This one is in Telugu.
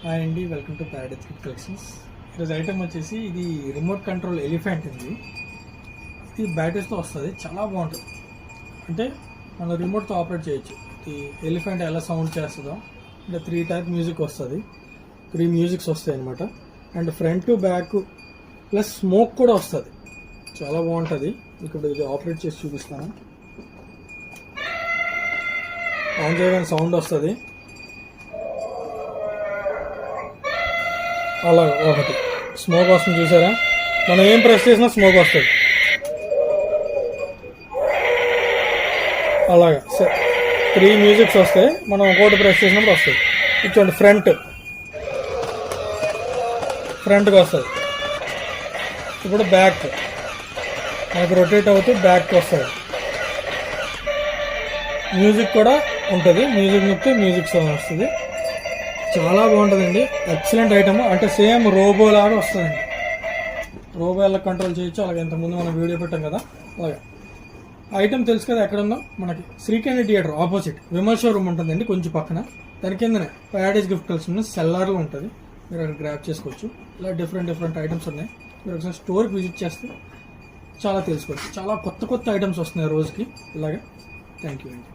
హాయ్ అండి, welcome to Paradise gift collections. ఈరోజు ఐటమ్ వచ్చేసి ఇది రిమోట్ కంట్రోల్ ఎలిఫెంట్. ఇది బ్యాటరీస్తో వస్తుంది, చాలా బాగుంటుంది. అంటే మనం రిమోట్తో ఆపరేట్ చేయొచ్చు. ఈ ఎలిఫెంట్ ఎలా సౌండ్ చేస్తుందో అంటే 3 టైప్ మ్యూజిక్ వస్తుంది, 3 మ్యూజిక్స్ వస్తాయి అనమాట. And front to back plus smoke కూడా వస్తుంది, చాలా బాగుంటుంది. ఇప్పుడు ఇది ఆపరేట్ చేసి చూపిస్తాను. ఆన్ చేయగానే సౌండ్ వస్తుంది, అలా ఒకటి స్మోక్ వస్తుంది. చూసారా, మనం ఏం ప్రెస్ చేసినా స్మోక్ వస్తుంది. అలాగా 3 మ్యూజిక్స్ వస్తాయి, మనం ఒకటి ప్రెస్ చేసినప్పుడు వస్తుంది. ఇచ్చోండి, ఫ్రంట్కి వస్తుంది. ఇప్పుడు బ్యాక్ మనకు రొటేట్ అవుతూ బ్యాక్కి వస్తుంది. మ్యూజిక్ కూడా ఉంటుంది, మ్యూజిక్ నొక్కితే మ్యూజిక్ సౌండ్ వస్తుంది. చాలా బాగుంటుందండి, ఎక్సలెంట్ ఐటమ్. అంటే సేమ్ రోబో లాగా వస్తుందండి. రోబో ఎలా కంట్రోల్ చేయొచ్చు, అలాగే ఇంతకుముందు మనం వీడియో పెట్టాం కదా, అలాగే ఐటమ్ తెలుసు కదా ఎక్కడ ఉందో. మనకి Srikanth theatre opposite Vimal showroom ఉంటుందండి, కొంచెం పక్కన. దాని కిందనే ప్యారడైజ్ గిఫ్ట్ కలెక్షన్స్ సెల్లార్లో ఉంటుంది, మీరు అక్కడ గ్రాప్ చేసుకోవచ్చు. ఇలా డిఫరెంట్ ఐటమ్స్ ఉన్నాయి. మీరు ఒకసారి స్టోర్కి విజిట్ చేస్తే చాలా తెలుసుకోవచ్చు. చాలా కొత్త ఐటమ్స్ వస్తున్నాయి రోజుకి. ఇలాగే థ్యాంక్ యూ అండి.